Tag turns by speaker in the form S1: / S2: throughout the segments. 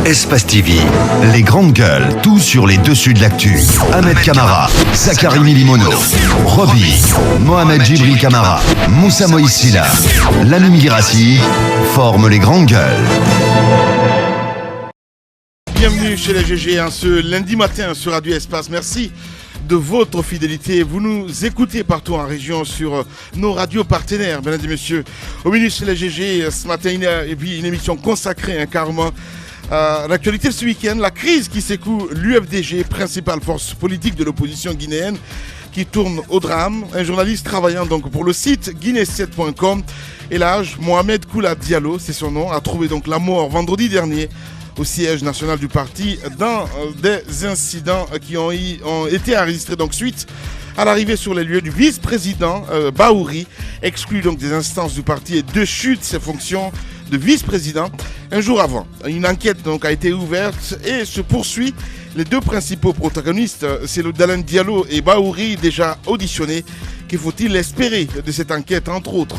S1: Espace TV, les grandes gueules, tout sur les dessus de l'actu. Ahmed Camara, Zachary Milimono, Roby, Mohamed Djibril Camara, Moussa Moïsila, Lamine Girassi forment les grandes gueules.
S2: Bienvenue chez les GG ce lundi matin sur Radio Espace. Merci de votre fidélité. Vous nous écoutez partout en région sur nos radios partenaires, mesdames et messieurs. Au milieu chez les GG, ce matin, une émission consacrée carrément à l'actualité de ce week-end, la crise qui secoue l'UFDG, principale force politique de l'opposition guinéenne, qui tourne au drame. Un journaliste travaillant donc pour le site guinée7.com, Elhadj Mohamed Koula Diallo, c'est son nom, a trouvé donc la mort vendredi dernier au siège national du parti dans des incidents qui ont été enregistrés donc suite à l'arrivée sur les lieux du vice-président Bahouri, exclu donc des instances du parti et déchu de ses fonctions de vice-président un jour avant. Une enquête donc a été ouverte et se poursuit. Les deux principaux protagonistes, c'est le Dalen Diallo et Bahouri, déjà auditionnés. Que faut-il espérer de cette enquête, entre autres?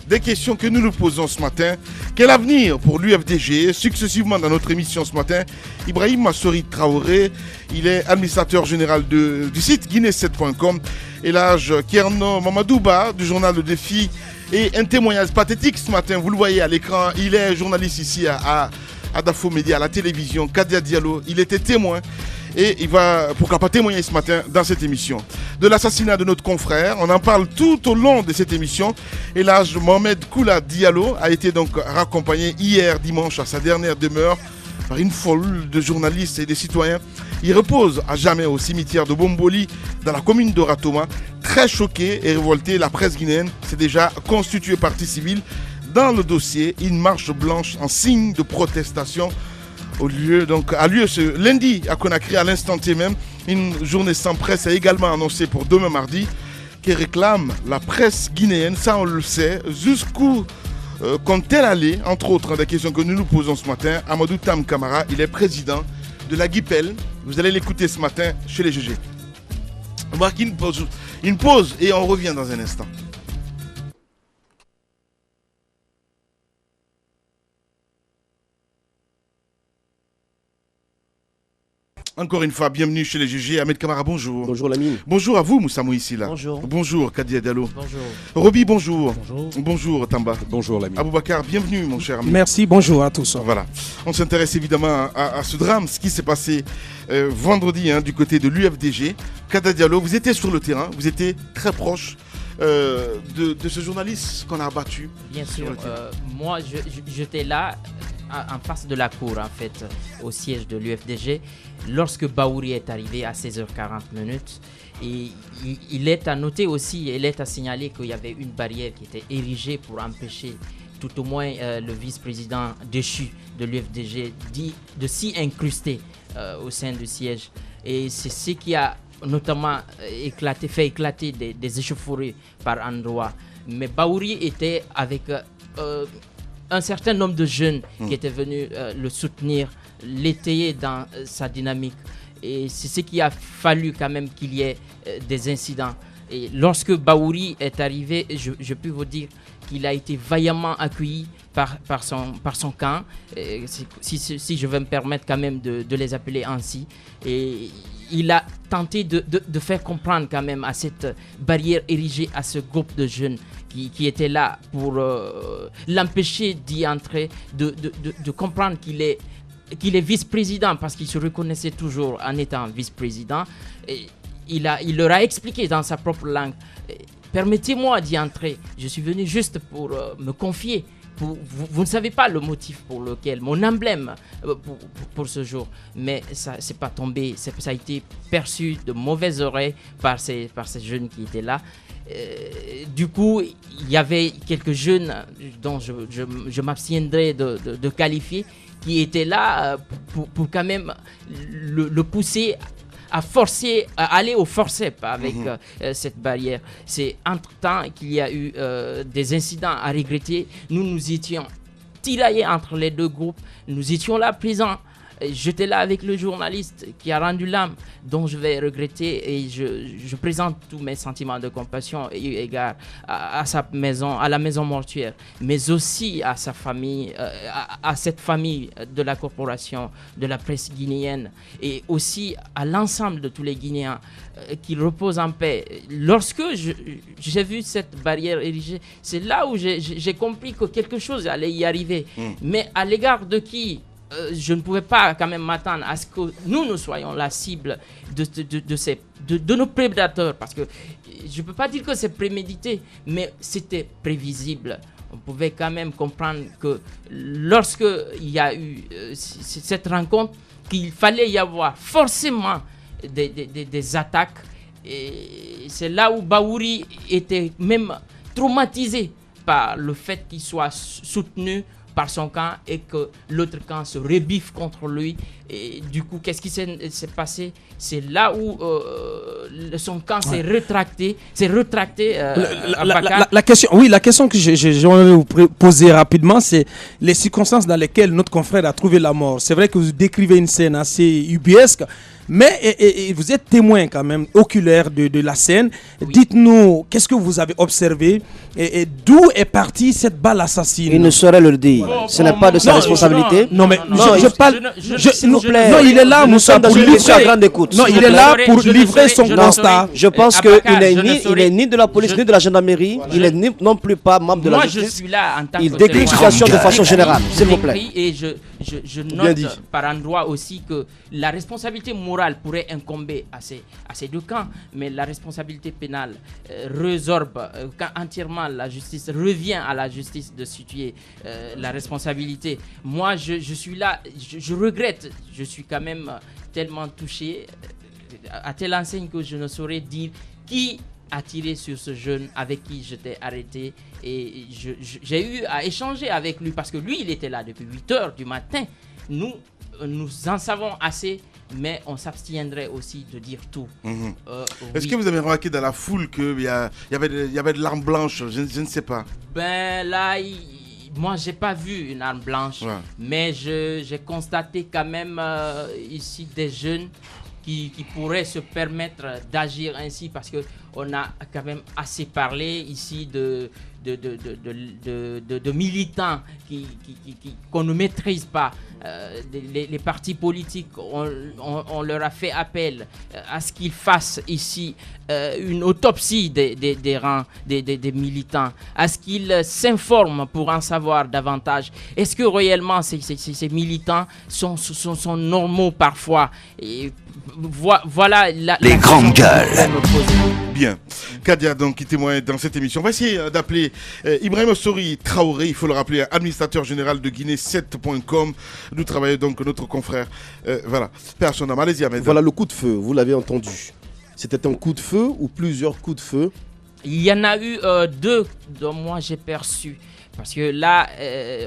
S2: Des questions que nous nous posons ce matin. Quel avenir pour l'UFDG? Successivement dans notre émission ce matin, Ibrahim Massori Traoré, il est administrateur général du site guinée7.com. Elhadj Kerno Mamadouba du journal Le Défi. Et un témoignage pathétique ce matin, vous le voyez à l'écran, il est journaliste ici à Dafo Média, à la télévision. Kadia Diallo, il était témoin. Et il va, pourquoi pas, témoigner ce matin dans cette émission de l'assassinat de notre confrère. On en parle tout au long de cette émission. Elhadj Mohamed Koula Diallo a été donc raccompagné hier dimanche à sa dernière demeure par une foule de journalistes et de citoyens. Il repose à jamais au cimetière de Bomboli dans la commune de Ratoma. Très choqué et révolté, la presse guinéenne s'est déjà constituée partie civile dans le dossier. Une marche blanche en signe de protestation a lieu ce lundi à Conakry à l'instant T même. Une journée sans presse est également annoncée pour demain mardi qui réclame la presse guinéenne, ça on le sait, jusqu'où compte-t-elle aller, entre autres des questions que nous nous posons ce matin. Amadou Tam Camara, il est président de la GIPEL, vous allez l'écouter ce matin chez les GG. On va marquer une pause et on revient dans un instant. Encore une fois, bienvenue chez les GG. Ahmed Camara, bonjour.
S3: Bonjour Lamine.
S2: Bonjour à vous, Moussa Moïsila.
S4: Bonjour.
S2: Bonjour, Kadia Diallo.
S4: Bonjour.
S2: Roby, bonjour.
S4: Bonjour.
S2: Bonjour, Tamba.
S3: Bonjour Lamine.
S2: Aboubacar, bienvenue, mon cher ami.
S5: Merci, bonjour à tous.
S2: Voilà. On s'intéresse évidemment à ce drame, ce qui s'est passé vendredi du côté de l'UFDG. Kadia Diallo, vous étiez sur le terrain, vous étiez très proche de ce journaliste qu'on a abattu.
S4: Bien sûr. Moi, j'étais là, en face de la cour, en fait, au siège de l'UFDG, lorsque Bahouri est arrivé à 16h40. Et il est à noter aussi, il est à signaler qu'il y avait une barrière qui était érigée pour empêcher tout au moins le vice-président déchu de l'UFDG de s'y incruster au sein du siège. Et c'est ce qui a notamment fait éclater des échauffourées par endroits. Mais Bahouri était avec un certain nombre de jeunes qui étaient venus le soutenir, l'étayer dans sa dynamique. Et c'est ce qui a fallu quand même qu'il y ait des incidents. Et lorsque Bahouri est arrivé, je peux vous dire qu'il a été vaillamment accueilli par son camp, si je veux me permettre quand même de les appeler ainsi. Et il a tenté de faire comprendre quand même à cette barrière érigée, à ce groupe de jeunes qui étaient là pour l'empêcher d'y entrer, de comprendre qu'il est vice-président, parce qu'il se reconnaissait toujours en étant vice-président. Et il leur a expliqué dans sa propre langue, permettez-moi d'y entrer, je suis venu juste pour me confier. Vous ne savez pas le motif pour lequel, mon emblème pour ce jour, mais ça c'est pas tombé, ça a été perçu de mauvaises oreilles par ces jeunes qui étaient là. Du coup, il y avait quelques jeunes dont je m'abstiendrai de qualifier, qui étaient là pour quand même le pousser à forcer, à aller au forceps avec cette barrière. C'est entre-temps qu'il y a eu des incidents à regretter. Nous étions tiraillés entre les deux groupes. Nous étions là présents. J'étais là avec le journaliste qui a rendu l'âme, dont je vais regretter, et je présente tous mes sentiments de compassion et égard à sa maison, à la maison mortuaire, mais aussi à sa famille, à cette famille de la corporation de la presse guinéenne, et aussi à l'ensemble de tous les Guinéens qui reposent en paix. Lorsque j'ai vu cette barrière érigée, c'est là où j'ai compris que quelque chose allait y arriver. Mais à l'égard de qui je ne pouvais pas quand même m'attendre à ce que nous soyons la cible de nos prédateurs, parce que je ne peux pas dire que c'est prémédité, mais c'était prévisible. On pouvait quand même comprendre que lorsque il y a eu cette rencontre, qu'il fallait y avoir forcément des attaques. Et c'est là où Bahouri était même traumatisé par le fait qu'il soit soutenu par son camp et que l'autre camp se rebiffe contre lui. Et du coup, qu'est-ce qui s'est passé? C'est là où son camp s'est rétracté.
S3: La question que j'aimerais vous poser rapidement, c'est les circonstances dans lesquelles notre confrère a trouvé la mort. C'est vrai que vous décrivez une scène assez ubuesque, mais et vous êtes témoin quand même oculaire de la scène. Oui. Dites-nous, qu'est-ce que vous avez observé et d'où est partie cette balle assassine?
S5: Il ne saurait le dire. Ce n'est pas de sa responsabilité.
S3: Non, mais je parle. S'il vous plaît.
S5: Non, il est là, nous sommes dans une émission à grande écoute.
S3: Non, il est là pour livrer son constat.
S5: Je pense qu'il n'est ni de la police ni de la gendarmerie. Il n'est non plus pas membre de la justice.
S4: Moi, je suis là en tant que
S5: il décrit la situation de façon générale, s'il vous plaît.
S4: Et je note par endroit aussi que la responsabilité morale pourrait incomber à ces deux camps, mais la responsabilité pénale résorbe entièrement la justice, revient à la justice de situer la responsabilité. Moi, je suis là, je regrette, je suis quand même tellement touché à telle enseigne que je ne saurais dire qui a tiré sur ce jeune avec qui j'étais arrêté, et j'ai eu à échanger avec lui parce que lui, il était là depuis 8h du matin. Nous en savons assez, mais on s'abstiendrait aussi de dire tout.
S2: Est-ce que vous avez remarqué dans la foule qu'il y avait de l'arme blanche? Je ne sais pas.
S4: Ben là, moi, j'ai pas vu une arme blanche, mais j'ai constaté quand même ici des jeunes qui pourraient se permettre d'agir ainsi, parce qu'on a quand même assez parlé ici de militants qu'on ne maîtrise pas. Les partis politiques, on leur a fait appel à ce qu'ils fassent ici une autopsie des rangs des militants, à ce qu'ils s'informent pour en savoir davantage. Est-ce que réellement ces militants sont normaux parfois? Et voilà
S1: les grandes gueules.
S2: Bien. Kadia, donc, qui témoigne dans cette émission. On va essayer d'appeler Ibrahim Ossori Traoré, il faut le rappeler, administrateur général de Guinée7.com. Nous travaillons donc notre confrère. Voilà. Personne n'a allez-y, Ahmed.
S6: Voilà le coup de feu, vous l'avez entendu. C'était un coup de feu ou plusieurs coups de feu?
S4: Il y en a eu deux dont moi j'ai perçu. Parce que là,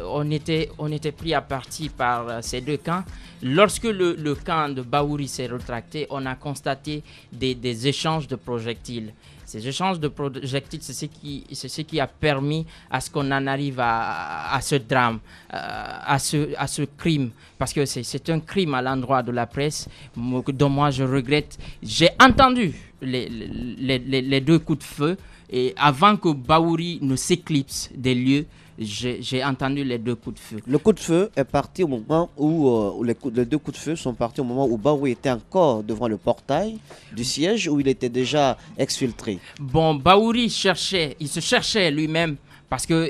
S4: on était pris à partie par ces deux camps. Lorsque le camp de Bahouri s'est rétracté, on a constaté des échanges de projectiles. Ces échanges de projectiles, c'est ce qui a permis à ce qu'on en arrive à ce drame, à ce crime. Parce que c'est un crime à l'endroit de la presse, dont moi je regrette. J'ai entendu les deux coups de feu, et avant que Bahouri ne s'éclipse des lieux, j'ai entendu les deux coups de feu.
S5: Le coup de feu est parti au moment où les deux coups de feu sont partis au moment où Bahouri était encore devant le portail du siège, où il était déjà exfiltré.
S4: Bon, Bahouri il se cherchait lui-même, parce que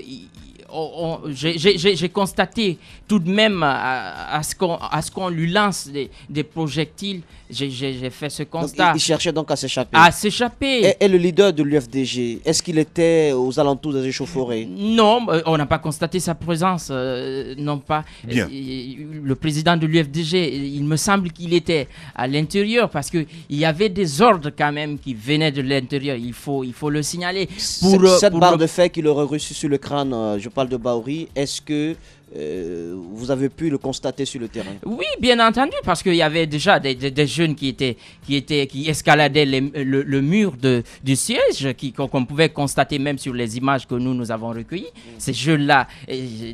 S4: j'ai constaté tout de même à ce qu'on lui lance des projectiles. J'ai fait ce constat.
S5: Donc, il cherchait donc à s'échapper. Et le leader de l'UFDG, est-ce qu'il était aux alentours des échauffourées?
S4: Non, on n'a pas constaté sa présence. Non pas.
S2: Bien.
S4: Le président de l'UFDG, il me semble qu'il était à l'intérieur, parce qu'il y avait des ordres quand même qui venaient de l'intérieur. Il faut le signaler.
S5: Cette barre de fer qu'il aurait reçue sur le crâne, je parle général de Baouri, est-ce que vous avez pu le constater sur le terrain?
S4: Oui, bien entendu, parce qu'il y avait déjà des jeunes qui escaladaient le mur du siège, qu'on pouvait constater même sur les images que nous avons recueillies. Ces jeunes-là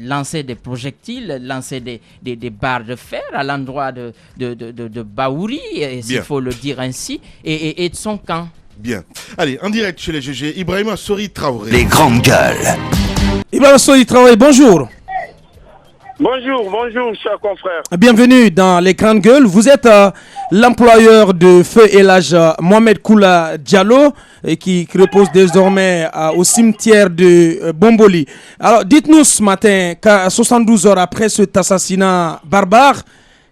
S4: lançaient des projectiles, lançaient des barres de fer à l'endroit de Baouri, s'il faut le dire ainsi, et de son camp.
S2: Bien. Allez, en direct chez les GG, Ibrahima Sori Traoré.
S1: Les grandes gueules.
S3: Ibrahima Sori Traoré, bonjour.
S7: Bonjour, chers confrères.
S3: Bienvenue dans les grandes gueules. Vous êtes l'employeur de Feu Elhadj Mohamed Koula Diallo qui repose désormais au cimetière de Bomboli. Alors, dites-nous ce matin, 72 heures après cet assassinat barbare,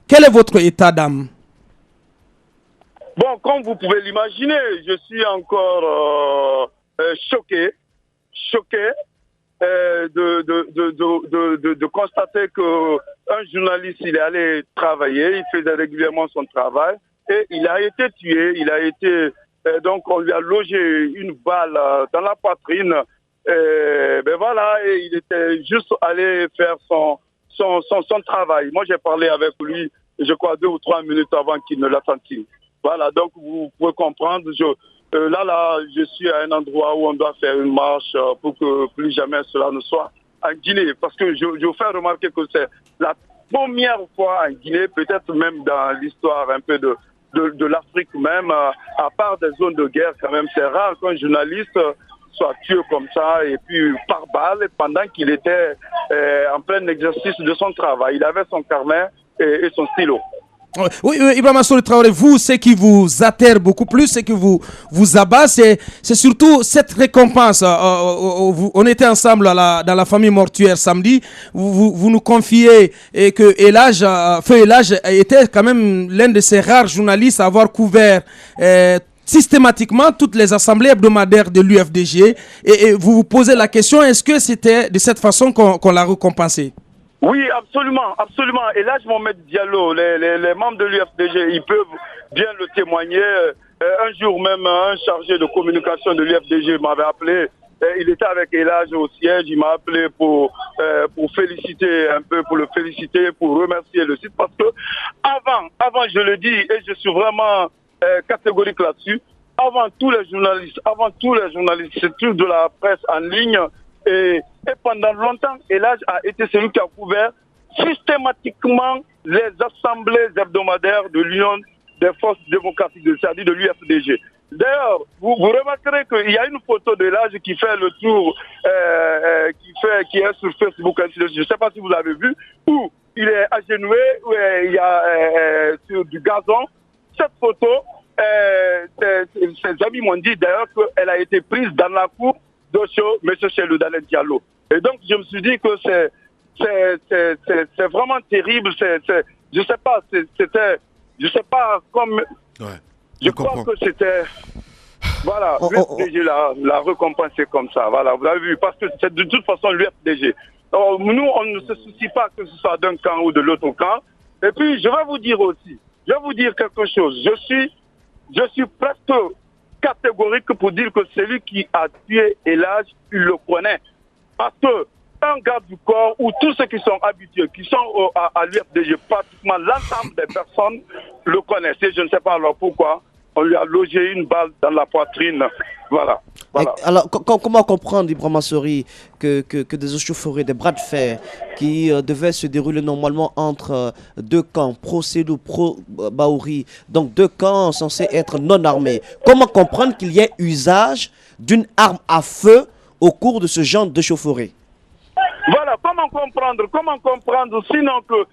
S3: quel est votre état d'âme?
S7: Bon, comme vous pouvez l'imaginer, je suis encore choqué de constater qu'un journaliste, il est allé travailler, il faisait régulièrement son travail et il a été tué, donc on lui a logé une balle dans la poitrine, et il était juste allé faire son travail. Moi j'ai parlé avec lui, je crois 2 ou 3 minutes avant qu'il ne l'attendît. Voilà, donc vous pouvez comprendre, je suis à un endroit où on doit faire une marche pour que plus jamais cela ne soit en Guinée. Parce que je fais remarquer que c'est la première fois en Guinée, peut-être même dans l'histoire un peu de l'Afrique même, à part des zones de guerre quand même, c'est rare qu'un journaliste soit tué comme ça et puis par balle pendant qu'il était en plein exercice de son travail. Il avait son carnet et son stylo.
S3: Oui, Ibrahima Sori Traoré, vous, ce qui vous atterre beaucoup plus, ce qui vous abat, c'est surtout cette récompense. On était ensemble dans la famille mortuaire samedi. Vous nous confiez que Feu Elhadj était quand même l'un de ces rares journalistes à avoir couvert systématiquement toutes les assemblées hebdomadaires de l'UFDG. Et vous vous posez la question, est-ce que c'était de cette façon qu'on l'a récompensé?
S7: Oui, absolument. Et là, Mohamed Diallo, les membres de l'UFDG, ils peuvent bien le témoigner. Un jour même, un chargé de communication de l'UFDG m'avait appelé. Il était avec Elhadj au siège. Il m'a appelé pour féliciter un peu, pour le féliciter, pour remercier le site. Parce que avant, je le dis, et je suis vraiment catégorique là-dessus, avant tous les journalistes, surtout de la presse en ligne, et pendant longtemps, Elhadj a été celui qui a couvert systématiquement les assemblées hebdomadaires de l'Union des forces démocratiques, c'est-à-dire de l'UFDG. D'ailleurs, vous remarquerez qu'il y a une photo d'Elhadj qui fait le tour, qui est sur Facebook, je ne sais pas si vous l'avez vu, où il est agenouillé, où il y a sur du gazon. Cette photo, ses amis m'ont dit d'ailleurs qu'elle a été prise dans la cour de M. Chelou Dalen Diallo. Et donc, je me suis dit que c'est vraiment terrible. Je sais pas, comme...
S2: Ouais,
S7: je crois que c'était... Voilà, l'UFDG l'a récompensé comme ça. Voilà, vous avez vu, parce que c'est de toute façon l'UFDG. Nous, on ne se soucie pas que ce soit d'un camp ou de l'autre camp. Et puis, je vais vous dire quelque chose. Je suis presque catégorique pour dire que celui qui a tué Elhadj, il le connaît. Parce que un garde du corps ou tous ceux qui sont habitués, qui sont à l'UFDG, pratiquement l'ensemble des personnes le connaissent. Et je ne sais pas alors pourquoi on lui a logé une balle dans la poitrine. Voilà.
S5: Alors, comment comprendre, Ibrahima Sori, que des échauffourées, des bras de fer qui devaient se dérouler normalement entre deux camps, pro-Cellou, pro-Baouri, donc deux camps censés être non armés. Comment comprendre qu'il y ait usage d'une arme à feu au cours de ce genre d'échauffourée?
S7: Voilà, comment comprendre sinon que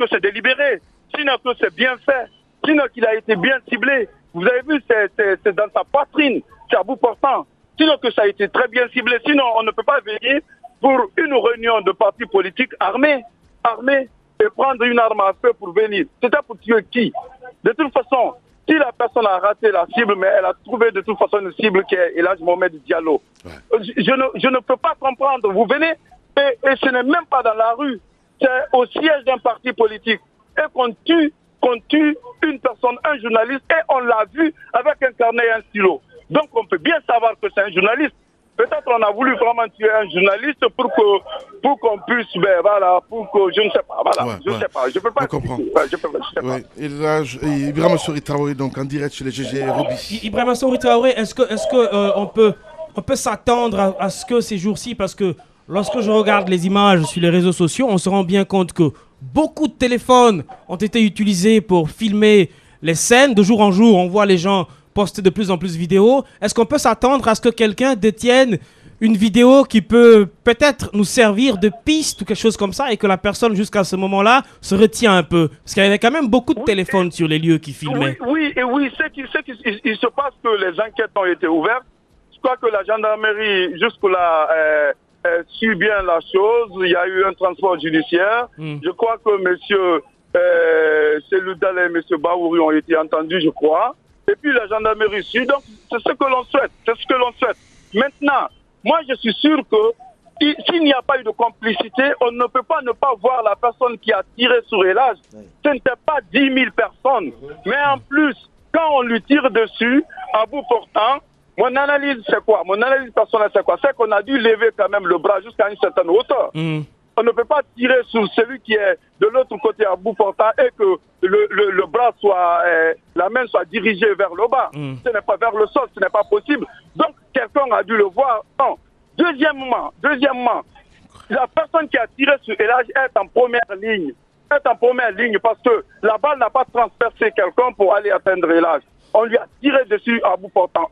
S7: c'est délibéré, sinon que c'est bien fait, sinon qu'il a été bien ciblé. Vous avez vu, c'est dans sa poitrine, c'est à bout portant. Sinon que ça a été très bien ciblé. Sinon, on ne peut pas venir pour une réunion de partis politiques armés et prendre une arme à feu pour venir. C'était pour tuer qui? De toute façon, si la personne a raté la cible, mais elle a trouvé de toute façon une cible qui est Elhadj Mohamed Diallo. Ouais. Je ne peux pas comprendre. Vous venez et ce n'est même pas dans la rue. C'est au siège d'un parti politique. Et qu'on tue une personne, un journaliste, et on l'a vu avec un carnet et un stylo. Donc on peut bien savoir que c'est un journaliste. Peut-être on a voulu vraiment tuer un journaliste pour qu'on puisse, pour que, je ne sais pas, je ne sais pas, je peux pas.
S2: On comprend.
S7: Je sais pas.
S2: Et là, Ibrahima Sori Traoré, donc en direct chez les GG Roby.
S8: Ibrahima Sori Traoré, est-ce que on peut s'attendre à ce que ces jours-ci, parce que lorsque je regarde les images sur les réseaux sociaux, on se rend bien compte que beaucoup de téléphones ont été utilisés pour filmer les scènes. De jour en jour, on voit les gens poster de plus en plus de vidéos. Est-ce qu'on peut s'attendre à ce que quelqu'un détienne une vidéo qui peut peut-être nous servir de piste ou quelque chose comme ça, et que la personne jusqu'à ce moment-là se retient un peu? Parce qu'il y avait quand même beaucoup de téléphones sur les lieux qui filmaient.
S7: Oui, il se passe que les enquêtes ont été ouvertes. Je crois que la gendarmerie jusque-là suit bien la chose. Il y a eu un transport judiciaire. Je crois que monsieur Seloudal et monsieur Baouri ont été entendus, je crois. Et puis la gendarmerie suit. Donc c'est ce que l'on souhaite. C'est ce que l'on souhaite. Maintenant, moi je suis sûr que s'il n'y a pas eu de complicité, on ne peut pas ne pas voir la personne qui a tiré sur Elage. Ce n'était pas 10 000 personnes. Mais en plus, quand on lui tire dessus, à bout portant, mon analyse c'est quoi? Mon analyse personnelle c'est quoi? C'est qu'on a dû lever quand même le bras jusqu'à une certaine hauteur. On ne peut pas tirer sur celui qui est de l'autre côté à bout portant et que le bras soit, la main soit dirigée vers le bas. Ce n'est pas vers le sol, ce n'est pas possible. Donc quelqu'un a dû le voir. Non. Deuxièmement, la personne qui a tiré sur Elage est en première ligne. Parce que la balle n'a pas transpercé quelqu'un pour aller atteindre Elage. On lui a tiré dessus à bout portant.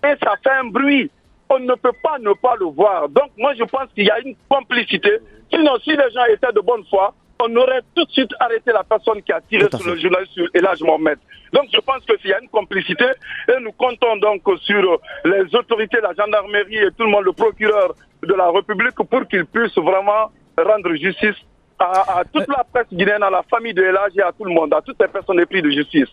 S7: Et ça fait un bruit. On ne peut pas ne pas le voir. Donc moi je pense qu'il y a une complicité. Sinon, si les gens étaient de bonne foi, on aurait tout de suite arrêté la personne qui a tiré sur le journaliste sur Elage Mohamed. Donc je pense qu'il y a une complicité et nous comptons donc sur les autorités, la gendarmerie et tout le monde, le procureur de la République, pour qu'ils puissent vraiment rendre justice à toute la presse guinéenne, à la famille de Elage et à tout le monde, à toutes les personnes épris de justice.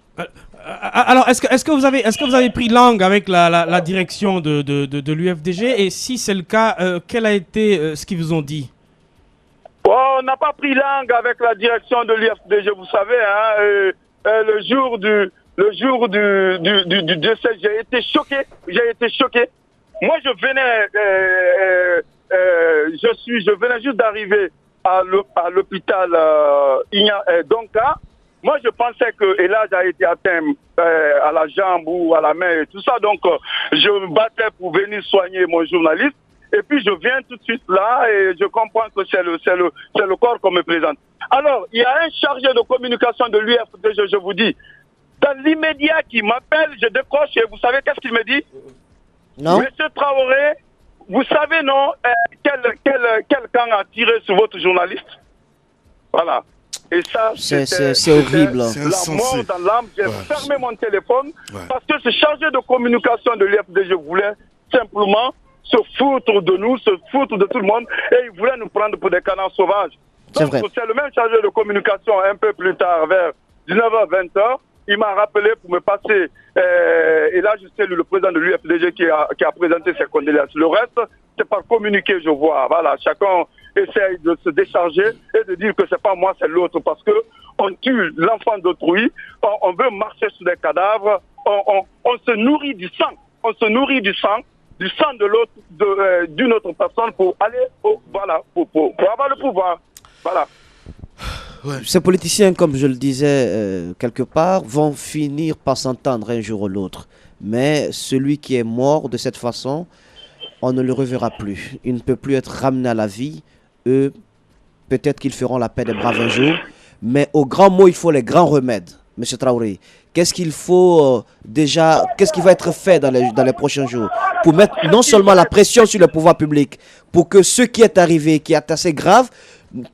S8: Alors, est-ce que vous avez pris langue avec la direction de l'UFDG, et si c'est le cas, quel a été ce qu'ils vous ont dit?
S7: On n'a pas pris langue avec la direction de l'UFDG, vous savez, hein, le jour du décès, j'ai été choqué. Moi, je venais juste d'arriver à l'hôpital Donka. Moi, je pensais que Elage a été atteint à la jambe ou à la main et tout ça. Donc, je me battais pour venir soigner mon journaliste. Et puis, je viens tout de suite là et je comprends que c'est le corps qu'on me présente. Alors, il y a un chargé de communication de l'UFDG, je vous dis, dans l'immédiat qui m'appelle, je décroche et vous savez qu'est-ce qu'il me dit? Non. Monsieur Traoré, vous savez non, quel camp a tiré sur votre journaliste? Voilà. Et ça,
S5: c'est horrible.
S7: La mort dans l'âme. J'ai fermé mon téléphone parce que ce chargé de communication de l'UFDG voulait simplement se foutre de nous, se foutre de tout le monde, et il voulait nous prendre pour des canards sauvages. Donc c'est le même chargé de communication un peu plus tard, vers 19h, 20h, il m'a rappelé pour me passer, et là je sais le président de l'UFDG qui a présenté ses condoléances. Le reste, c'est par communiqué, je vois. Voilà, chacun essaye de se décharger et de dire que c'est pas moi, c'est l'autre, parce que on tue l'enfant d'autrui, on veut marcher sur des cadavres, on se nourrit du sang, de l'autre, d'une autre personne pour aller pour avoir le pouvoir. Voilà.
S5: Ces politiciens, comme je le disais quelque part, vont finir par s'entendre un jour ou l'autre. Mais celui qui est mort de cette façon, on ne le reverra plus. Il ne peut plus être ramené à la vie. Eux, peut-être qu'ils feront la paix des braves un jour. Mais au grand mot, il faut les grands remèdes, M. Traoré. Qu'est-ce qu'il faut qu'est-ce qui va être fait dans les prochains jours pour mettre non seulement la pression sur le pouvoir public, pour que ce qui est arrivé, qui est assez grave,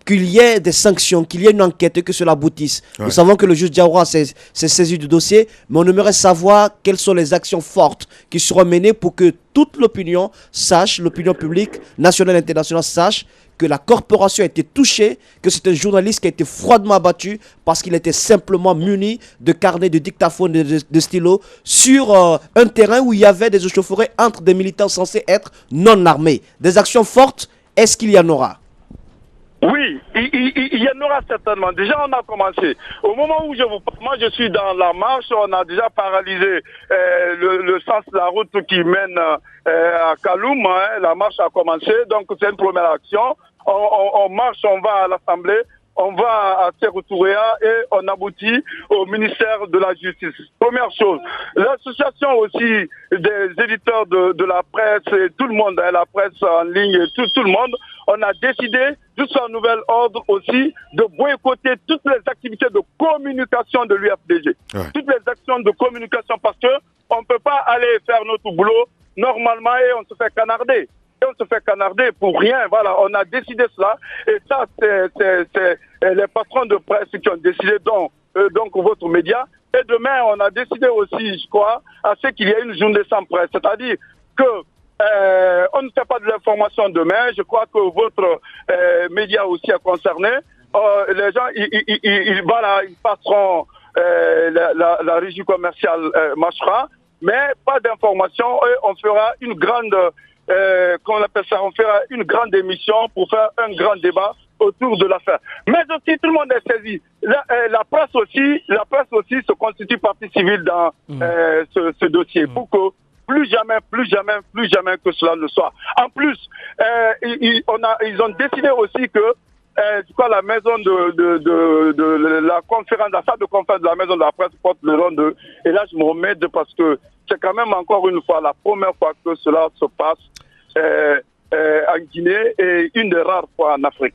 S5: qu'il y ait des sanctions, qu'il y ait une enquête et que cela aboutisse. Nous savons que le juge Diawara s'est saisi du dossier, mais on aimerait savoir quelles sont les actions fortes qui seront menées pour que toute l'opinion sache, l'opinion publique, nationale et internationale sache que la corporation a été touchée, que c'est un journaliste qui a été froidement abattu parce qu'il était simplement muni de carnets, de dictaphones, de stylos sur un terrain où il y avait des échauffourées entre des militants censés être non armés. Des actions fortes, est-ce qu'il y en aura?
S7: Oui, il y en aura certainement. Déjà, on a commencé. Au moment où je vous parle, moi, je suis dans la marche. On a déjà paralysé le sens de la route qui mène à Kaloum. Hein. La marche a commencé. Donc, c'est une première action. On marche, on va à l'Assemblée. On va à Séroutouréa et on aboutit au ministère de la Justice. Première chose, l'association aussi des éditeurs de la presse et tout le monde, la presse en ligne et tout le monde, on a décidé, jusqu'à nouvel ordre aussi, de boycotter toutes les activités de communication de l'UFDG. Ouais. Toutes les actions de communication parce que on ne peut pas aller faire notre boulot normalement et on se fait canarder. Et on se fait canarder pour rien. Voilà, on a décidé cela. Et ça, c'est les patrons de presse qui ont décidé, donc votre média. Et demain, on a décidé aussi, je crois, à ce qu'il y ait une journée sans presse. C'est-à-dire que on ne fait pas de l'information demain. Je crois que votre média aussi est concerné. Les gens, ils passeront, la régie commerciale marchera, mais pas d'information. Et on fera une grande... qu'on appelle ça, on fera une grande émission pour faire un grand débat autour de l'affaire. Mais aussi, tout le monde est saisi. La presse aussi se constitue partie civile dans ce dossier. Pour que plus jamais que cela ne soit. En plus, ils ont décidé aussi que la maison de la conférence, la salle de conférence de la maison de la presse porte le nom de. Et là, je me remets parce que c'est quand même encore une fois la première fois que cela se passe en Guinée et une des rares fois en Afrique.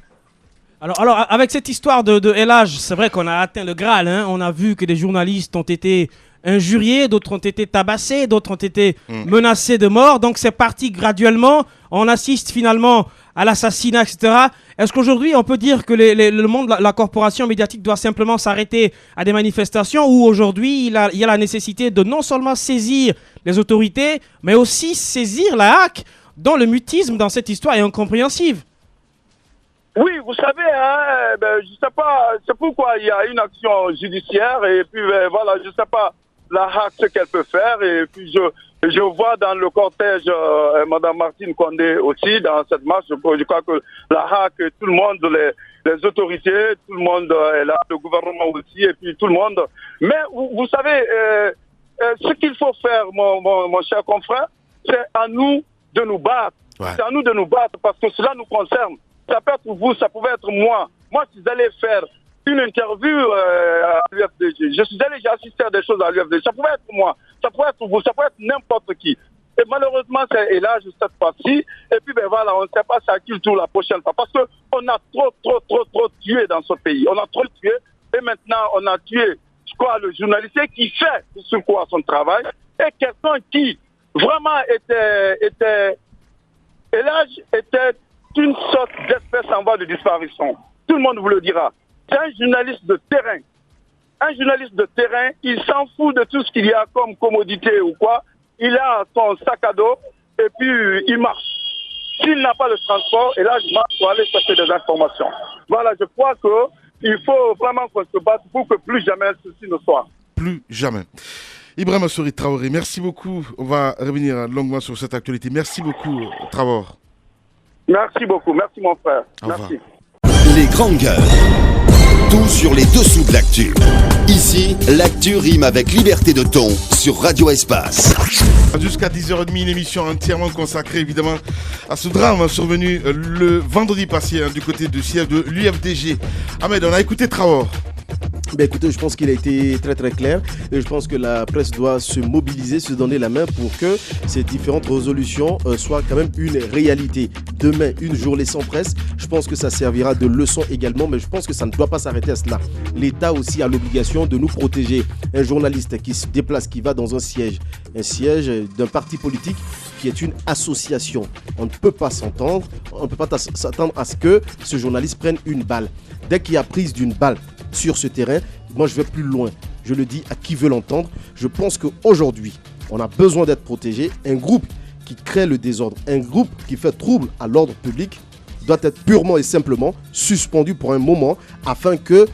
S8: Alors avec cette histoire de El Hadj, c'est vrai qu'on a atteint le Graal. Hein. On a vu que des journalistes ont été injuriés, d'autres ont été tabassés, d'autres ont été menacés de mort. Donc c'est parti graduellement. On assiste finalement à l'assassinat, etc. Est-ce qu'aujourd'hui, on peut dire que le monde, la corporation médiatique doit simplement s'arrêter à des manifestations ou aujourd'hui, il y a la nécessité de non seulement saisir les autorités, mais aussi saisir la HAC, dont le mutisme dans cette histoire est incompréhensible?
S7: Oui, vous savez, hein, je sais pas, c'est pourquoi il y a une action judiciaire et puis voilà, je sais pas la HAC ce qu'elle peut faire et puis je vois dans le cortège Madame Martine Condé aussi dans cette marche. Je crois que la HAC, tout le monde, les autorités, tout le monde est là, le gouvernement aussi et puis tout le monde. Mais vous savez, ce qu'il faut faire, mon cher confrère, c'est à nous de nous battre. Ouais. C'est à nous de nous battre parce que cela nous concerne. Ça peut être vous, ça pouvait être moi. Moi, si j'allais faire une interview à l'UFDG, j'ai assisté à des choses à l'UFDG, ça pouvait être moi, ça pouvait être vous, ça pouvait être n'importe qui. Et malheureusement, c'est là, cette fois-ci. Et puis, voilà, on ne sait pas c'est à qui le tour la prochaine fois. Parce qu'on a trop tué dans ce pays. On a trop tué. Et maintenant, on a tué, je crois, le journaliste qui fait sur quoi son travail. Et quelqu'un qui vraiment était une sorte d'espèce en voie de disparition. Tout le monde vous le dira. C'est un journaliste de terrain. Un journaliste de terrain, il s'en fout de tout ce qu'il y a comme commodité ou quoi. Il a son sac à dos et puis il marche. S'il n'a pas de transport, et là je marche pour aller chercher des informations. Voilà, je crois qu'il faut vraiment qu'on se batte pour que plus jamais ceci ne soit.
S2: Plus jamais. Ibrahima Sory Traoré, merci beaucoup. On va revenir longuement sur cette actualité. Merci beaucoup, Traoré.
S7: Merci beaucoup, merci mon frère. Merci.
S1: Les grandes gueules. Tout sur les dessous de l'actu. Ici, l'actu rime avec liberté de ton sur Radio Espace.
S2: Jusqu'à 10h30, une émission entièrement consacrée évidemment à ce drame survenu le vendredi passé du côté du siège de l'UFDG. Ahmed, on a écouté Traoré.
S6: Écoutez, je pense qu'il a été très très clair et je pense que la presse doit se mobiliser, se donner la main pour que ces différentes résolutions soient quand même une réalité. Demain, une journée sans presse, je pense que ça servira de leçon également, mais je pense que ça ne doit pas s'arrêter à cela. L'État aussi a l'obligation de nous protéger. Un journaliste qui se déplace, qui va dans un siège d'un parti politique qui est une association. On ne peut pas s'attendre à ce que ce journaliste prenne une balle. Dès qu'il y a prise d'une balle sur ce terrain, moi je vais plus loin. Je le dis à qui veut l'entendre. Je pense qu'aujourd'hui, on a besoin d'être protégé. Un groupe qui crée le désordre, un groupe qui fait trouble à l'ordre public doit être purement et simplement suspendu pour un moment afin que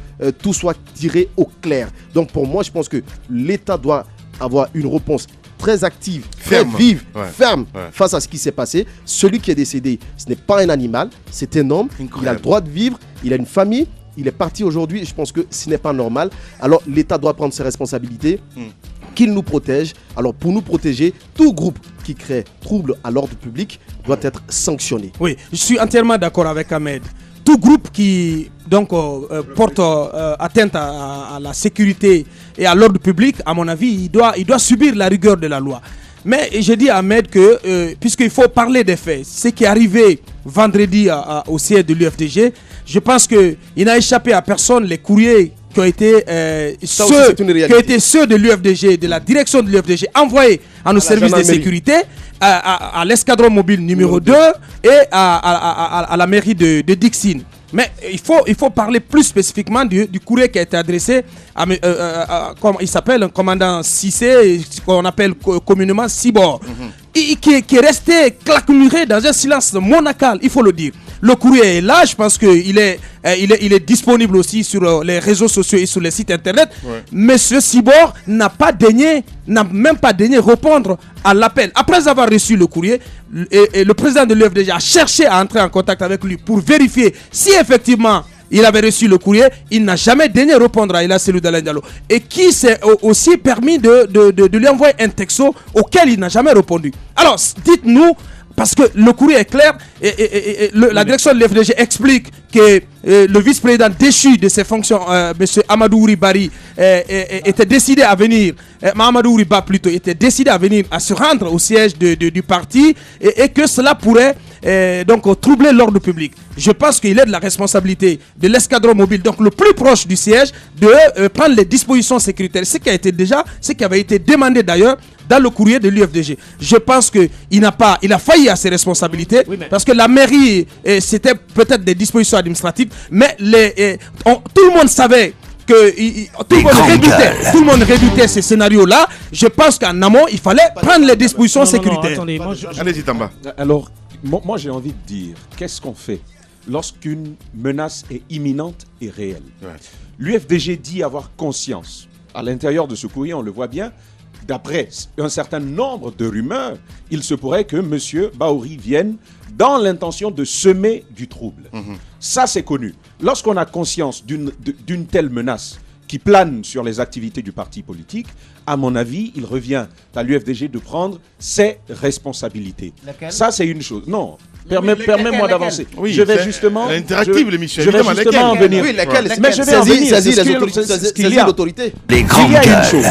S6: tout soit tiré au clair. Donc pour moi, je pense que l'État doit avoir une réponse très active très vive, ferme
S2: Ouais.
S6: face à ce qui s'est passé. Celui qui est décédé, ce n'est pas un animal, c'est un homme. Il a
S2: Incroyable.
S6: le droit de vivre, il a une famille, il est parti aujourd'hui. Je pense que ce n'est pas normal. Alors l'État doit prendre ses responsabilités. Qu'il nous protège. Alors pour nous protéger, tout groupe qui crée trouble à l'ordre public doit être sanctionné.
S3: Oui, je suis entièrement d'accord avec Ahmed. Tout groupe qui donc porte atteinte à la sécurité et à l'ordre public, à mon avis, il doit subir la rigueur de la loi. Mais je dis à Ahmed que, puisqu'il faut parler des faits, ce qui est arrivé vendredi au siège de l'UFDG, je pense qu'il n'a échappé à personne les courriers qui ont été, ceux de l'UFDG, de la direction de l'UFDG, envoyés à nos services de sécurité, à l'escadron mobile numéro 2 et à la mairie de Dixine. Mais il faut parler plus spécifiquement du courrier qui a été adressé comment il s'appelle, un commandant Cissé, qu'on appelle communément Cibor, qui est resté claquemuré dans un silence monacal, il faut le dire. Le courrier est là, je pense qu'il est disponible aussi sur les réseaux sociaux et sur les sites internet. Monsieur Cibor n'a même pas daigné répondre à l'appel. Après avoir reçu le courrier, et le président de l'UFDG a cherché à entrer en contact avec lui pour vérifier si effectivement il avait reçu le courrier. Il n'a jamais daigné répondre à Ila Selou Dalein Diallo, et qui s'est aussi permis de lui envoyer un texto auquel il n'a jamais répondu. Alors dites-nous, parce que le courrier est clair, la direction de l'UFDG explique que le vice-président déchu de ses fonctions, M. Amadou Ouribari, était décidé à venir, Amadou Ouriba plutôt, était décidé à venir, à se rendre au siège du parti, et que cela pourrait donc troubler l'ordre public. Je pense qu'il est de la responsabilité de l'escadron mobile, donc le plus proche du siège, de prendre les dispositions sécuritaires, ce qui avait été demandé d'ailleurs dans le courrier de l'UFDG. Je pense qu'il a failli à ses responsabilités, parce que la mairie, c'était peut-être des dispositions administratives, mais tout le monde savait que tout le monde redoutait ces scénarios-là. Je pense qu'en amont, il fallait prendre les dispositions sécuritaires.
S8: Attendez,
S2: Allez-y, Tamba.
S9: Alors, moi j'ai envie de dire, qu'est-ce qu'on fait lorsqu'une menace est imminente et réelle? L'UFDG dit avoir conscience. À l'intérieur de ce courrier, on le voit bien, d'après un certain nombre de rumeurs, il se pourrait que M. Bahouri vienne dans l'intention de semer du trouble. Ça, c'est connu. Lorsqu'on a conscience d'une telle menace qui plane sur les activités du parti politique, à mon avis, il revient à l'UFDG de prendre ses responsabilités. Ça, c'est une chose. Non. Permets-moi d'avancer.
S2: Oui,
S9: je vais justement.
S2: L'interactive, l'émission.
S9: Je vais justement en venir.
S6: Oui,
S9: Mais je vais en venir.
S6: Saisis l'autorité.
S1: Les grandes
S9: Il y a une
S1: gueules.
S9: chose.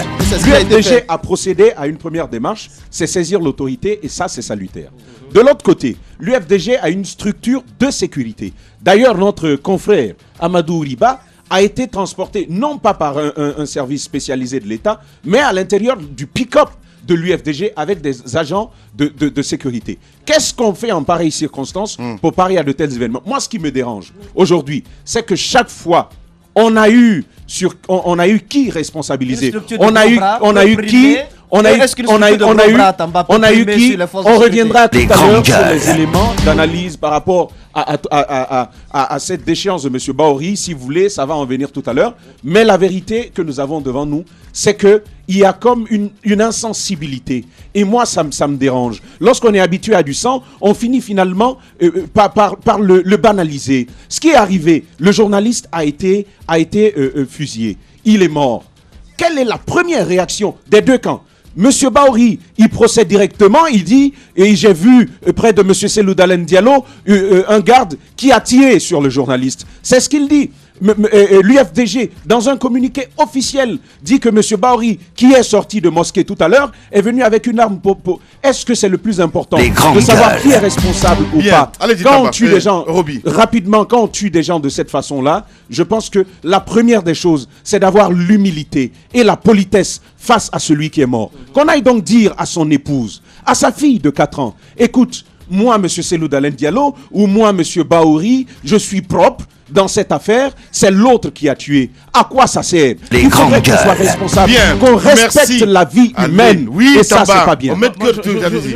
S9: L'UFDG a procédé à une première démarche, c'est saisir l'autorité, et ça, c'est salutaire. De l'autre côté, l'UFDG a une structure de sécurité. D'ailleurs, notre confrère Amadou Ouriba a été transporté non pas par un service spécialisé de l'État, mais à l'intérieur du pick-up de l'UFDG avec des agents de sécurité. Qu'est-ce qu'on fait en pareille circonstance pour parer à de tels événements? Moi, ce qui me dérange aujourd'hui, c'est que chaque fois, on a eu qui responsabiliser? On a eu qui? On a eu qui? On reviendra tout à l'heure sur les éléments d'analyse par rapport à cette déchéance de M. Bahouri. Si vous voulez, ça va en venir tout à l'heure. Mais la vérité que nous avons devant nous, c'est qu'il y a comme une insensibilité. Et moi, ça me dérange. Lorsqu'on est habitué à du sang, on finit finalement par le banaliser. Ce qui est arrivé, le journaliste a été fusillé. Il est mort. Quelle est la première réaction des deux camps? Monsieur Bahouri, il procède directement, il dit, et j'ai vu près de Monsieur Selou Dalein Diallo un garde qui a tiré sur le journaliste. C'est ce qu'il dit. L'UFDG, dans un communiqué officiel, dit que M. Bahouri, qui est sorti de mosquée tout à l'heure, est venu avec une arme pour... Est-ce que c'est le plus important de savoir qui est responsable ou pas? Quand on tue des gens, rapidement, quand on tue des gens de cette façon-là, je pense que la première des choses, c'est d'avoir l'humilité et la politesse face à celui qui est mort. Qu'on aille donc dire à son épouse, à sa fille de 4 ans, écoute, moi, M. Selou Dalein Diallo, ou moi, M. Bahouri, je suis propre dans cette affaire, c'est l'autre qui a tué. À quoi ça sert? Il faudrait qu'on soit responsable, qu'on respecte la vie humaine.
S2: Oui,
S9: et ça, c'est pas bien.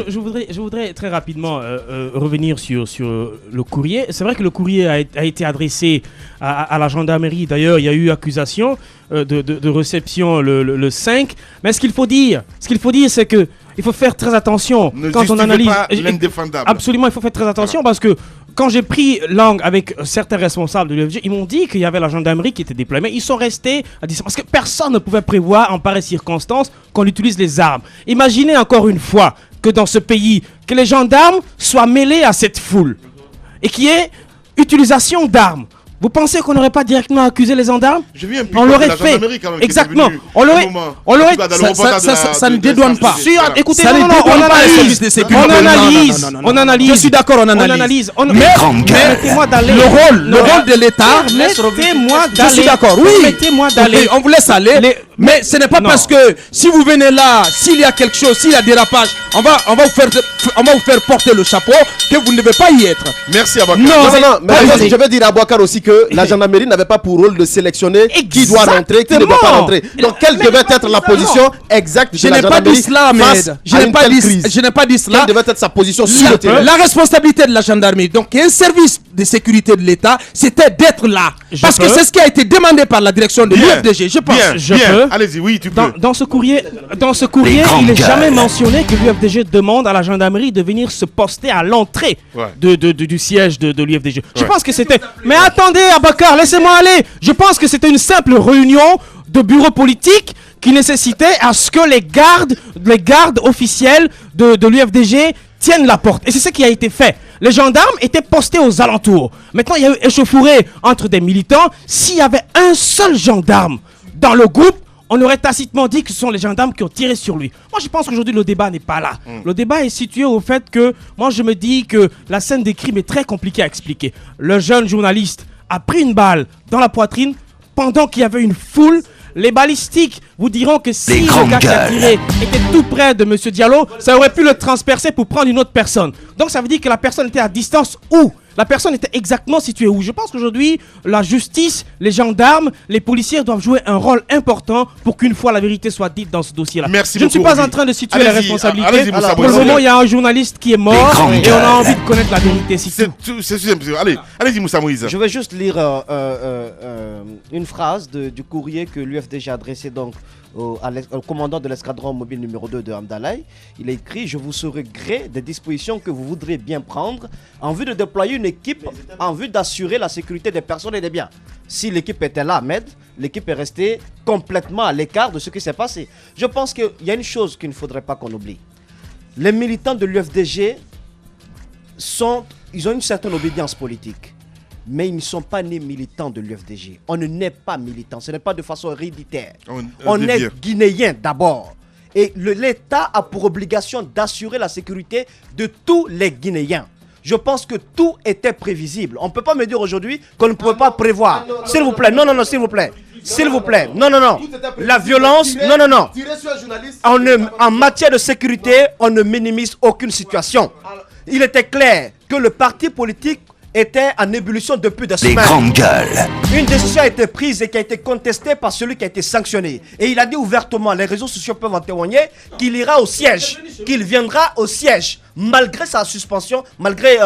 S8: Je voudrais très rapidement revenir sur le courrier. C'est vrai que le courrier a été adressé à la gendarmerie. D'ailleurs, il y a eu accusation de réception le 5. Mais ce qu'il faut dire, c'est que il faut faire très attention
S2: Ne
S8: quand on
S2: justifie
S8: analyse.
S2: pas l'indéfendable.
S8: Absolument, il faut faire très attention parce que quand j'ai pris langue avec certains responsables de l'UFDG, ils m'ont dit qu'il y avait la gendarmerie qui était déployée, mais ils sont restés à distance parce que personne ne pouvait prévoir en pareille circonstance qu'on utilise les armes. Imaginez encore une fois que dans ce pays, que les gendarmes soient mêlés à cette foule et qu'il y ait utilisation d'armes. Vous pensez qu'on n'aurait pas directement accusé les gendarmes?
S2: Je viens
S8: On l'aurait fait. Exactement. On l'aurait.
S3: Ça ne dédouane pas.
S8: Écoutez,
S3: ça
S8: non,
S3: ne dédouane pas les services de sécurité.
S8: On analyse.
S3: Je suis d'accord, on analyse. Mais
S8: permettez-moi d'aller.
S3: Le rôle de l'État.
S8: Permettez-moi d'aller.
S3: Je suis d'accord. Oui.
S8: Permettez-moi d'aller.
S3: On vous laisse aller. Mais ce n'est pas parce que si vous venez là, s'il y a quelque chose, s'il y a dérapage, on va vous faire porter le chapeau que vous ne devez pas y être.
S2: Merci à
S6: Non, mais je vais dire à Bouakar aussi que la gendarmerie n'avait pas pour rôle de sélectionner qui doit rentrer, qui ne doit pas rentrer. Donc quelle devait être la position exacte de la gendarmerie face à une telle crise?
S3: Je n'ai pas dit cela.
S6: Quelle devait être sa position sur le terrain?
S3: La responsabilité de la gendarmerie, donc un service de sécurité de l'État, c'était d'être là. Parce que c'est ce qui a été demandé par la direction de l'UFDG. Je pense.
S8: Je peux.
S2: Allez-y, oui, tu peux.
S8: Dans ce courrier, il n'est jamais mentionné que l'UFDG demande à la gendarmerie de venir se poster à l'entrée du siège de l'UFDG. Je pense que c'était... Mais attendez, Abakar, laissez-moi aller. Je pense que c'était une simple réunion de bureau politique qui nécessitait à ce que les gardes officiels de l'UFDG tiennent la porte. Et c'est ce qui a été fait. Les gendarmes étaient postés aux alentours. Maintenant, il y a eu échauffourée entre des militants. S'il y avait un seul gendarme dans le groupe, on aurait tacitement dit que ce sont les gendarmes qui ont tiré sur lui. Moi, je pense qu'aujourd'hui, le débat n'est pas là. Le débat est situé au fait que, moi, je me dis que la scène des crimes est très compliquée à expliquer. Le jeune journaliste a pris une balle dans la poitrine pendant qu'il y avait une foule. Les balistiques vous diront que si le gars qui a tiré était tout près de M. Diallo, ça aurait pu le transpercer pour prendre une autre personne. Donc ça veut dire que la personne était à distance où? La personne était exactement située où? Je pense qu'aujourd'hui, la justice, les gendarmes, les policiers doivent jouer un rôle important pour qu'une fois la vérité soit dite dans ce dossier-là. Je ne suis pas en train de situer les responsabilités. Pour le moment, il y a un journaliste qui est mort et on a envie de connaître la vérité.
S2: Allez-y, Moussa Moïse.
S5: Je vais juste lire une phrase du courrier que l'UFDG a adressé donc au commandant de l'escadron mobile numéro 2 de Hamdalaï. Il a écrit: je vous serai gré des dispositions que vous voudrez bien prendre en vue de déployer une équipe en vue d'assurer la sécurité des personnes et des biens. Si l'équipe était là, Ahmed, l'équipe est restée complètement à l'écart de ce qui s'est passé. Je pense qu'il y a une chose qu'il ne faudrait pas qu'on oublie. Les militants de l'UFDG ils ont une certaine obédience politique. Mais ils ne sont pas nés militants de l'UFDG. On ne naît pas militant. Ce n'est pas de façon héréditaire. On est guinéen d'abord. Et l'État a pour obligation d'assurer la sécurité de tous les Guinéens. Je pense que tout était prévisible. On ne peut pas me dire aujourd'hui qu'on ne pouvait pas prévoir. S'il vous plaît, non, s'il vous plaît. S'il vous plaît, non. La violence, non. En matière de sécurité, on ne minimise aucune situation. Il était clair que le parti politique était en ébullition depuis des semaines.
S1: Les grandes gueules.
S5: Une décision a été prise et qui a été contestée par celui qui a été sanctionné. Et il a dit ouvertement, les réseaux sociaux peuvent en témoigner, qu'il ira au siège, qu'il viendra au siège, malgré sa suspension, malgré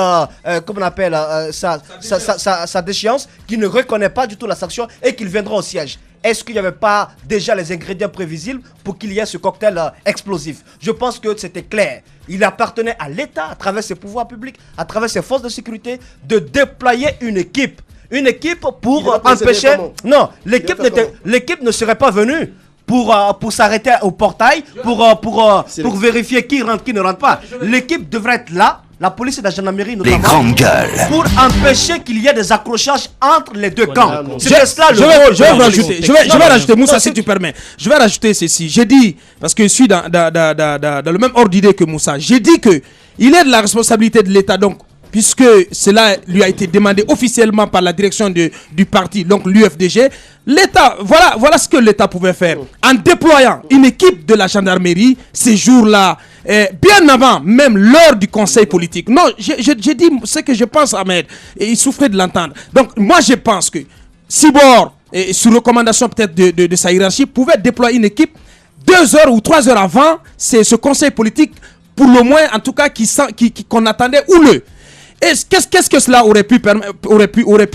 S5: comment on appelle, sa déchéance, qu'il ne reconnaît pas du tout la sanction et qu'il viendra au siège. Est-ce qu'il n'y avait pas déjà les ingrédients prévisibles pour qu'il y ait ce cocktail explosif? Je pense que c'était clair. Il appartenait à l'État, à travers ses pouvoirs publics, à travers ses forces de sécurité, de déployer une équipe. Une équipe pour empêcher... Non, l'équipe ne serait pas venue pour s'arrêter au portail, pour vérifier qui rentre, qui ne rentre pas. L'équipe devrait être là. La police et la gendarmerie notamment, pour empêcher qu'il y ait des accrochages entre les deux camps. C'est cela le rôle.
S3: Je vais rajouter, Moussa, si tu permets. Je vais rajouter ceci. J'ai dit, parce que je suis dans le même ordre d'idée que Moussa, j'ai dit que il est de la responsabilité de l'État, donc, puisque cela lui a été demandé officiellement par la direction du parti, donc l'UFDG, l'État, voilà ce que l'État pouvait faire. En déployant une équipe de la gendarmerie ces jours-là, bien avant, même lors du conseil politique. Non, j'ai dit ce que je pense, Ahmed, et il souffrait de l'entendre. Donc, moi, je pense que Sibor, sous recommandation peut-être de sa hiérarchie, pouvait déployer une équipe 2 heures ou 3 heures avant ce conseil politique, pour le moins, en tout cas, qu'on attendait houleux. Et qu'est-ce que cela aurait pu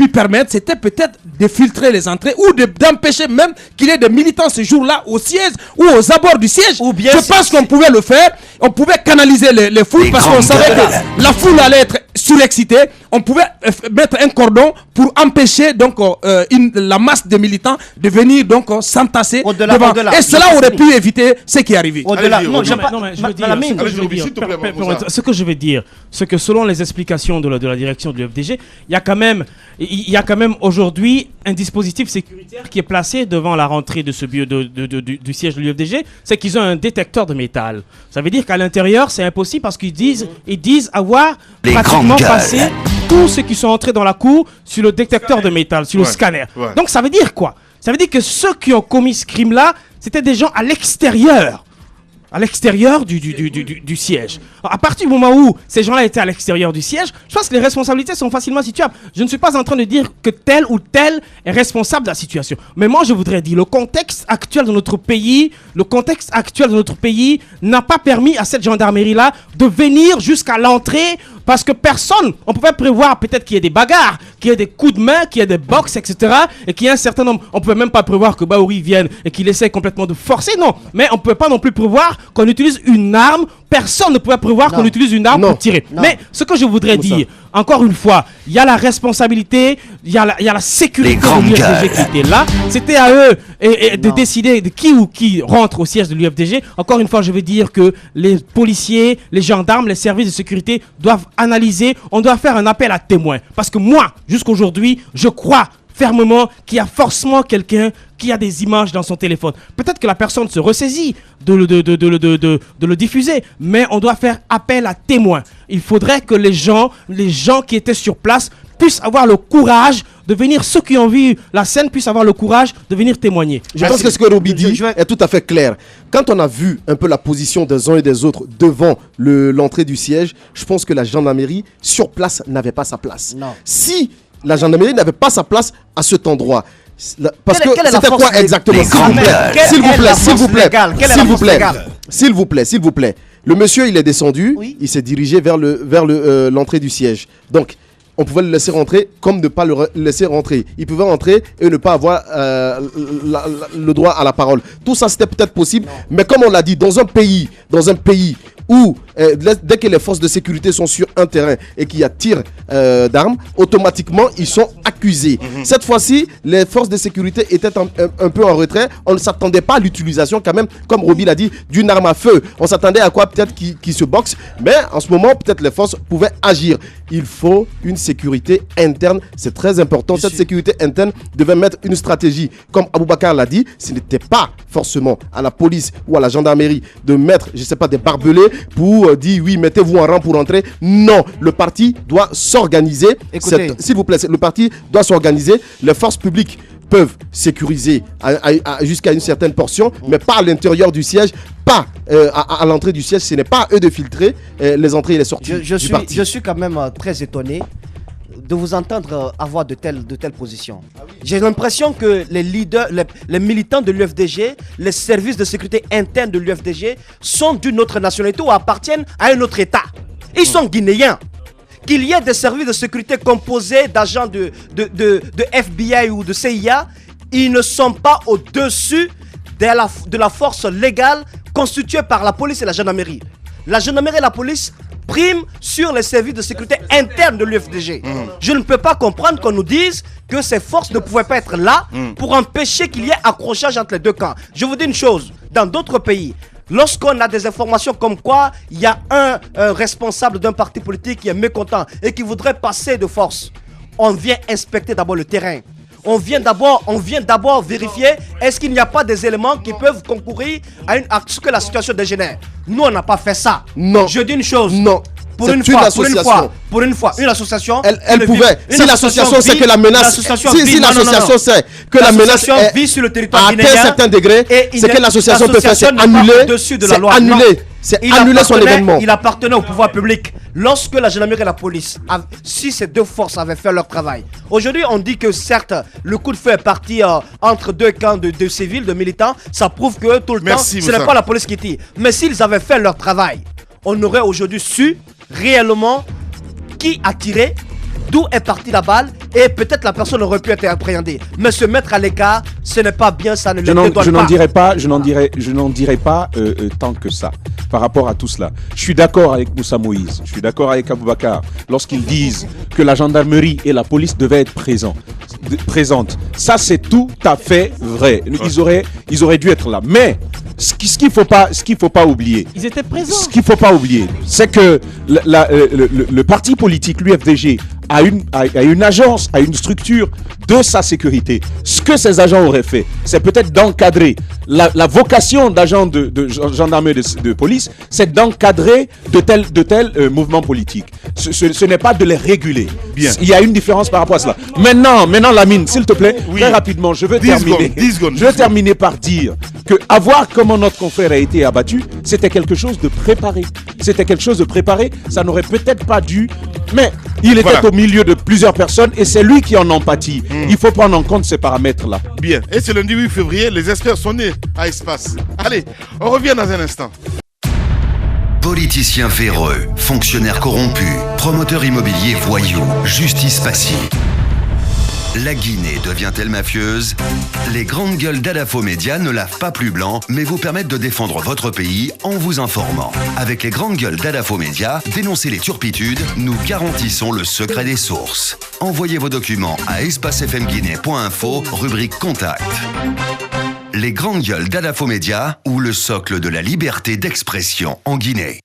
S3: permettre? C'était peut-être de filtrer les entrées ou d'empêcher même qu'il y ait des militants ce jour-là au siège ou aux abords du siège. Je pense qu'on pouvait le faire On pouvait canaliser les foules parce qu'on savait que la foule allait être surexcitée. On pouvait mettre un cordon pour empêcher donc la masse de militants de venir donc s'entasser devant. Et cela aurait pu éviter ce qui est arrivé.
S8: Ce que je veux dire, c'est que selon les explications de la direction de l'UFDG, il y a quand même aujourd'hui un dispositif sécuritaire qui est placé devant la rentrée de ce du siège de l'UFDG, c'est qu'ils ont un détecteur de métal. Ça veut dire qu'à l'intérieur, c'est impossible parce qu'ils disent avoir pratiquement passé tous ceux qui sont entrés dans la cour sur le détecteur de métal, sur le scanner. Donc ça veut dire quoi? Ça veut dire que ceux qui ont commis ce crime-là, c'était des gens à l'extérieur du siège. Alors, à partir du moment où ces gens-là étaient à l'extérieur du siège, je pense que les responsabilités sont facilement situables. Je ne suis pas en train de dire que tel ou tel est responsable de la situation. Mais moi, je voudrais dire, le contexte actuel de notre pays n'a pas permis à cette gendarmerie-là de venir jusqu'à l'entrée parce que personne, on pouvait prévoir peut-être qu'il y ait des bagarres, qu'il y ait des coups de main, qu'il y ait des boxes, etc. Et qu'il y ait un certain nombre, on ne pouvait même pas prévoir que Bahouri vienne et qu'il essaie complètement de forcer, non. Mais on ne pouvait pas non plus prévoir qu'on utilise une arme. Personne ne pouvait prévoir qu'on utilise une arme pour tirer. Non. Mais ce que je voudrais dire, encore une fois, il y a la responsabilité, il y a la sécurité de l'UFDG qui était là. C'était à eux de décider de qui rentre au siège de l'UFDG. Encore une fois, je veux dire que les policiers, les gendarmes, les services de sécurité doivent analyser. On doit faire un appel à témoins. Parce que moi, jusqu'aujourd'hui, je crois fermement qu'il y a forcément quelqu'un qui a des images dans son téléphone. Peut-être que la personne se ressaisit de le diffuser, mais on doit faire appel à témoins. Il faudrait que les gens qui étaient sur place puissent avoir le courage de venir, ceux qui ont vu la scène puissent avoir le courage de venir témoigner.
S6: Je pense que ce que Roby dit est tout à fait clair. Quand on a vu un peu la position des uns et des autres devant l'entrée du siège, je pense que la gendarmerie sur place n'avait pas sa place. Non. Si la gendarmerie n'avait pas sa place à cet endroit. Parce que c'était quoi exactement? S'il vous plaît. Le monsieur, il est descendu, il s'est dirigé vers l'entrée du siège. Donc, on pouvait le laisser rentrer comme ne pas le laisser rentrer. Il pouvait rentrer et ne pas avoir le droit à la parole. Tout ça, c'était peut-être possible, mais comme on l'a dit, dans un pays où dès que les forces de sécurité sont sur un terrain et qu'il y a tir d'armes, automatiquement ils sont accusés. Cette fois-ci, les forces de sécurité étaient un peu en retrait. On ne s'attendait pas à l'utilisation quand même, comme Roby l'a dit, d'une arme à feu. On s'attendait à quoi? Peut-être qu'ils se boxent, mais en ce moment, peut-être les forces pouvaient agir. Il faut une sécurité interne, c'est très important. Cette sécurité interne devait mettre une stratégie. Comme Aboubakar l'a dit, ce n'était pas forcément à la police ou à la gendarmerie de mettre, je ne sais pas, des barbelés pour dire oui, mettez-vous en rang pour entrer. Non, le parti doit s'organiser. S'il vous plaît, le parti doit s'organiser. Les forces publiques peuvent sécuriser jusqu'à une certaine portion, mais pas à l'intérieur du siège, pas à l'entrée du siège. Ce n'est pas à eux de filtrer les entrées et les sorties du parti.
S5: Je suis quand même très étonné de vous entendre avoir de telles positions. J'ai l'impression que les leaders, les militants de l'UFDG, les services de sécurité interne de l'UFDG sont d'une autre nationalité ou appartiennent à un autre État. Ils sont guinéens. Qu'il y ait des services de sécurité composés d'agents de FBI ou de CIA, ils ne sont pas au-dessus de la force légale constituée par la police et la gendarmerie. La gendarmerie et la police priment sur les services de sécurité interne de l'UFDG. Je ne peux pas comprendre qu'on nous dise que ces forces ne pouvaient pas être là pour empêcher qu'il y ait accrochage entre les deux camps. Je vous dis une chose, dans d'autres pays, lorsqu'on a des informations comme quoi il y a un responsable d'un parti politique qui est mécontent et qui voudrait passer de force, on vient inspecter d'abord le terrain. On vient d'abord vérifier est-ce qu'il n'y a pas des éléments qui peuvent concourir à ce que la situation dégénère. Nous, on n'a pas fait ça. Non. Je dis une chose. Non. Pour une fois, une association.
S6: Elle pouvait. Si l'association sait que la menace. Si l'association sait que la menace
S5: vit sur le territoire
S6: guinéen, à un certain degré, c'est que l'association peut faire, c'est annuler. C'est annuler son événement.
S5: Il appartenait au pouvoir public. Lorsque la gendarmerie et la police, si ces deux forces avaient fait leur travail. Aujourd'hui, on dit que certes, le coup de feu est parti entre deux camps de civils, de militants. Ça prouve que tout le temps, ce n'est pas la police qui tire. Mais s'ils avaient fait leur travail, on aurait aujourd'hui su réellement qui a tiré, d'où est partie la balle, et peut-être la personne aurait pu être appréhendée. Mais se mettre à l'écart, ce n'est pas bien, ça ne le dédouane pas.
S9: Je n'en dirai pas tant que ça. par rapport à tout cela. Je suis d'accord avec Moussa Moïse, je suis d'accord avec Aboubakar lorsqu'ils disent que la gendarmerie et la police devaient être présentes. Ça, c'est tout à fait vrai. Ils auraient dû être là. Mais ce qu'il faut pas oublier.
S8: Ils étaient présents.
S9: Ce qu'il faut pas oublier, c'est que le parti politique, l'UFDG, a une agence, a une structure de sa sécurité. Ce que ces agents auraient fait, c'est peut-être d'encadrer. La vocation d'agents de gendarmerie de police, c'est d'encadrer de tels mouvements politiques. Ce n'est pas de les réguler.
S2: Bien.
S9: Il y a une différence par rapport à cela. Maintenant, Lamine, s'il te plaît,
S2: oui.
S9: très rapidement, je veux
S2: 10 secondes.
S9: Je veux terminer par dire que avoir comment notre confrère a été abattu, c'était quelque chose de préparé. Ça n'aurait peut-être pas dû, mais il était au milieu de plusieurs personnes et c'est lui qui en empathie. Il faut prendre en compte ces paramètres-là.
S2: Bien. Et c'est lundi 8 février, les experts sont nés à Espace. Allez, on revient dans un instant.
S1: Politiciens véreux, fonctionnaires corrompus, promoteurs immobiliers voyous, justice passive. La Guinée devient-elle mafieuse? Les grandes gueules d'Adafo Média ne lavent pas plus blanc, mais vous permettent de défendre votre pays en vous informant. Avec les grandes gueules d'Adafo Média, dénoncez les turpitudes, nous garantissons le secret des sources. Envoyez vos documents à espacefmguinée.info, rubrique Contact. Les grandes gueules d'Adafo Média ou le socle de la liberté d'expression en Guinée.